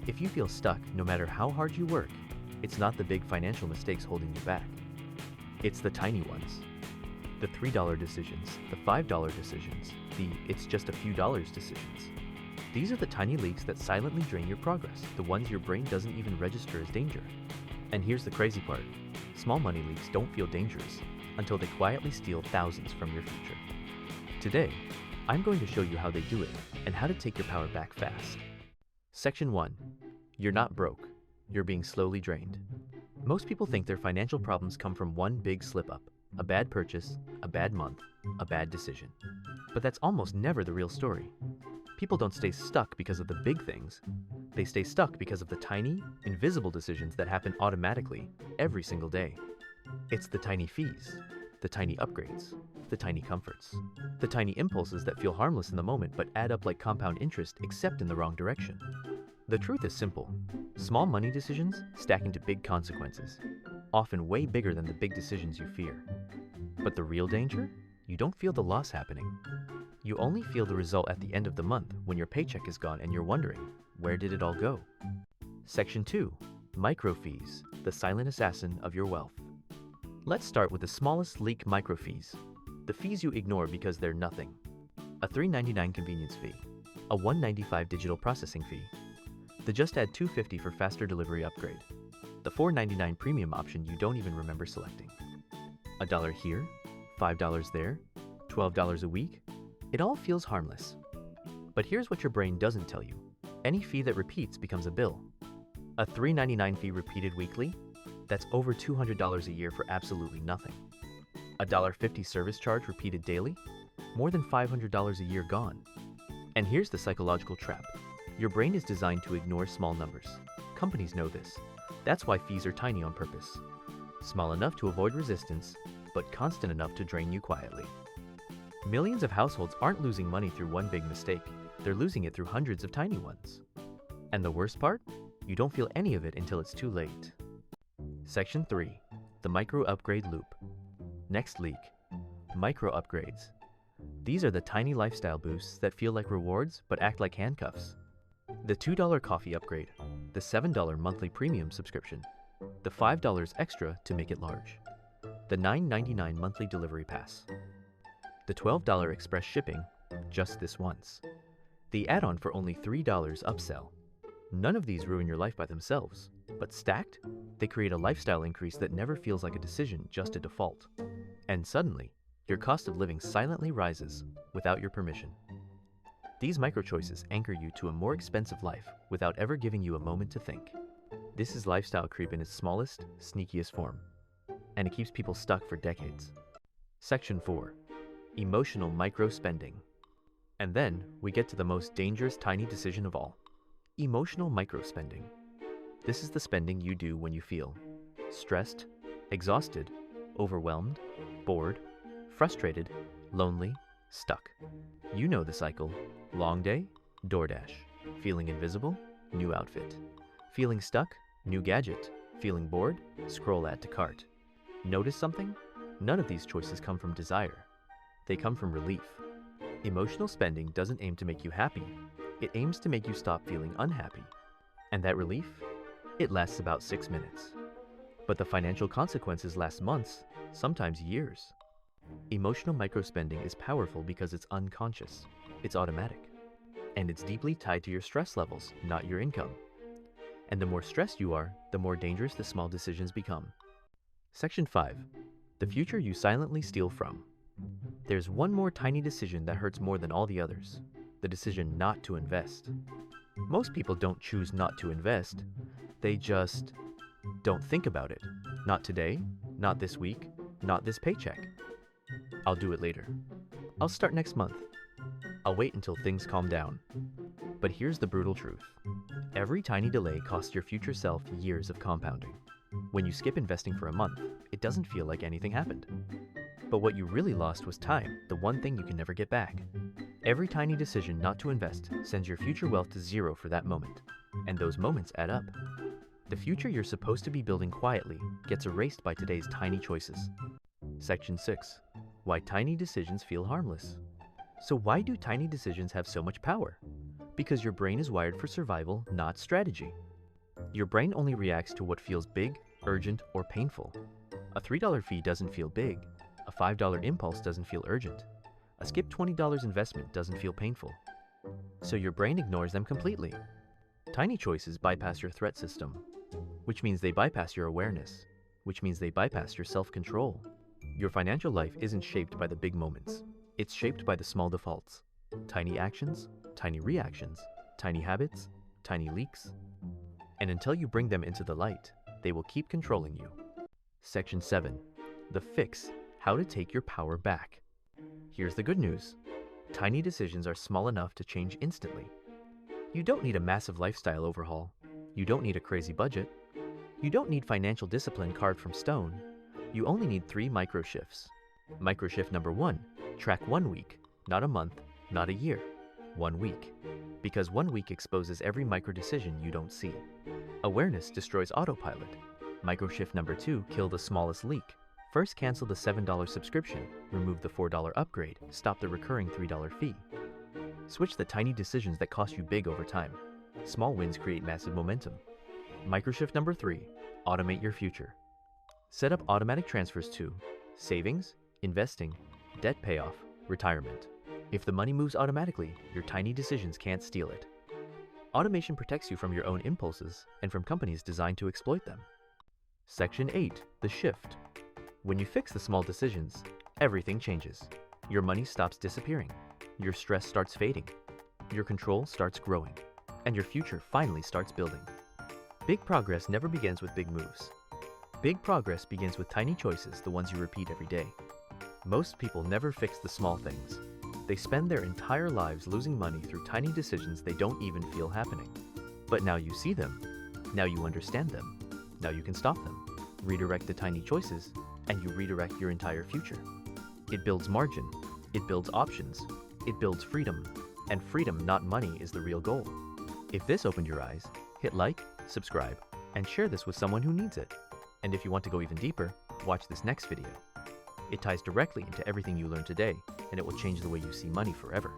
If you feel stuck no matter how hard you work, it's not the big financial mistakes holding you back. It's the tiny ones. The $3 decisions, the $5 decisions, the "it's just a few dollars" decisions. These are the tiny leaks that silently drain your progress, the ones your brain doesn't even register as danger. And here's the crazy part. Small money leaks don't feel dangerous until they quietly steal thousands from your future. Today, I'm going to show you how they do it and how to take your power back fast. Section 1. You're not broke. You're being slowly drained. Most people think their financial problems come from one big slip-up, a bad purchase, a bad month, a bad decision. But that's almost never the real story. People don't stay stuck because of the big things. They stay stuck because of the tiny, invisible decisions that happen automatically every single day. It's the tiny fees, the tiny upgrades, the tiny comforts, the tiny impulses that feel harmless in the moment but add up like compound interest except in the wrong direction. The truth is simple. Small money decisions stack into big consequences, often way bigger than the big decisions you fear. But the real danger? You don't feel the loss happening. You only feel the result at the end of the month when your paycheck is gone and you're wondering, where did it all go? Section 2. Micro fees, the silent assassin of your wealth. Let's start with the smallest leak: micro fees. The fees you ignore because they're nothing. A $3.99 convenience fee. A $1.95 digital processing fee. The just add $2.50 for faster delivery upgrade. The $4.99 premium option you don't even remember selecting. $1 here, $5 there, $12 a week. It all feels harmless. But here's what your brain doesn't tell you. Any fee that repeats becomes a bill. A $3.99 fee repeated weekly? That's over $200 a year for absolutely nothing. A $1.50 service charge repeated daily? More than $500 a year gone. And here's the psychological trap. Your brain is designed to ignore small numbers. Companies know this. That's why fees are tiny on purpose. Small enough to avoid resistance, but constant enough to drain you quietly. Millions of households aren't losing money through one big mistake. They're losing it through hundreds of tiny ones. And the worst part? You don't feel any of it until it's too late. Section 3. The micro upgrade loop. Next leak. Micro upgrades. These are the tiny lifestyle boosts that feel like rewards but act like handcuffs. The $2 coffee upgrade, the $7 monthly premium subscription, the $5 extra to make it large, the $9.99 monthly delivery pass, the $12 express shipping, just this once, the add-on for only $3 upsell. None of these ruin your life by themselves, but stacked, they create a lifestyle increase that never feels like a decision, just a default. And suddenly, your cost of living silently rises without your permission. These micro-choices anchor you to a more expensive life without ever giving you a moment to think. This is lifestyle creep in its smallest, sneakiest form. And it keeps people stuck for decades. Section 4. Emotional micro-spending. And then, we get to the most dangerous tiny decision of all. Emotional micro-spending. This is the spending you do when you feel stressed, exhausted, overwhelmed, bored, frustrated, lonely, stuck. You know the cycle. Long day, DoorDash. Feeling invisible, new outfit. Feeling stuck, new gadget. Feeling bored, scroll add to cart. Notice something? None of these choices come from desire. They come from relief. Emotional spending doesn't aim to make you happy. It aims to make you stop feeling unhappy. And that relief? It lasts about 6 minutes. But the financial consequences last months, sometimes years. Emotional microspending is powerful because it's unconscious. It's automatic. And it's deeply tied to your stress levels, not your income. And the more stressed you are, the more dangerous the small decisions become. Section 5. The future you silently steal from. There's one more tiny decision that hurts more than all the others. The decision not to invest. Most people don't choose not to invest. They just don't think about it. Not today, not this week, not this paycheck. I'll do it later. I'll start next month. I'll wait until things calm down. But here's the brutal truth. Every tiny delay costs your future self years of compounding. When you skip investing for a month, it doesn't feel like anything happened. But what you really lost was time, the one thing you can never get back. Every tiny decision not to invest sends your future wealth to zero for that moment. And those moments add up. The future you're supposed to be building quietly gets erased by today's tiny choices. Section 6. Why tiny decisions feel harmless. So why do tiny decisions have so much power? Because your brain is wired for survival, not strategy. Your brain only reacts to what feels big, urgent, or painful. A $3 fee doesn't feel big. A $5 impulse doesn't feel urgent. A skip $20 investment doesn't feel painful. So your brain ignores them completely. Tiny choices bypass your threat system, which means they bypass your awareness, which means they bypass your self-control. Your financial life isn't shaped by the big moments. It's shaped by the small defaults. Tiny actions, tiny reactions, tiny habits, tiny leaks. And until you bring them into the light, they will keep controlling you. Section 7. The Fix: How to Take Your Power Back. Here's the good news. Tiny decisions are small enough to change instantly. You don't need a massive lifestyle overhaul. You don't need a crazy budget. You don't need financial discipline carved from stone. You only need 3 micro shifts. Micro shift number 1, track 1 week, not a month, not a year. 1 week. Because 1 week exposes every micro decision you don't see. Awareness destroys autopilot. Micro shift number 2, kill the smallest leak. First, cancel the $7 subscription, remove the $4 upgrade, stop the recurring $3 fee. Switch the tiny decisions that cost you big over time. Small wins create massive momentum. Microshift number 3, automate your future. Set up automatic transfers to savings, investing, debt payoff, retirement. If the money moves automatically, your tiny decisions can't steal it. Automation protects you from your own impulses and from companies designed to exploit them. Section 8, the shift. When you fix the small decisions, everything changes. Your money stops disappearing. Your stress starts fading. Your control starts growing. And your future finally starts building. Big progress never begins with big moves. Big progress begins with tiny choices, the ones you repeat every day. Most people never fix the small things. They spend their entire lives losing money through tiny decisions they don't even feel happening. But now you see them. Now you understand them. Now you can stop them. Redirect the tiny choices, and you redirect your entire future. It builds margin. It builds options. It builds freedom. And freedom, not money, is the real goal. If this opened your eyes, hit like, subscribe, and share this with someone who needs it. And if you want to go even deeper, watch this next video. It ties directly into everything you learned today, and it will change the way you see money forever.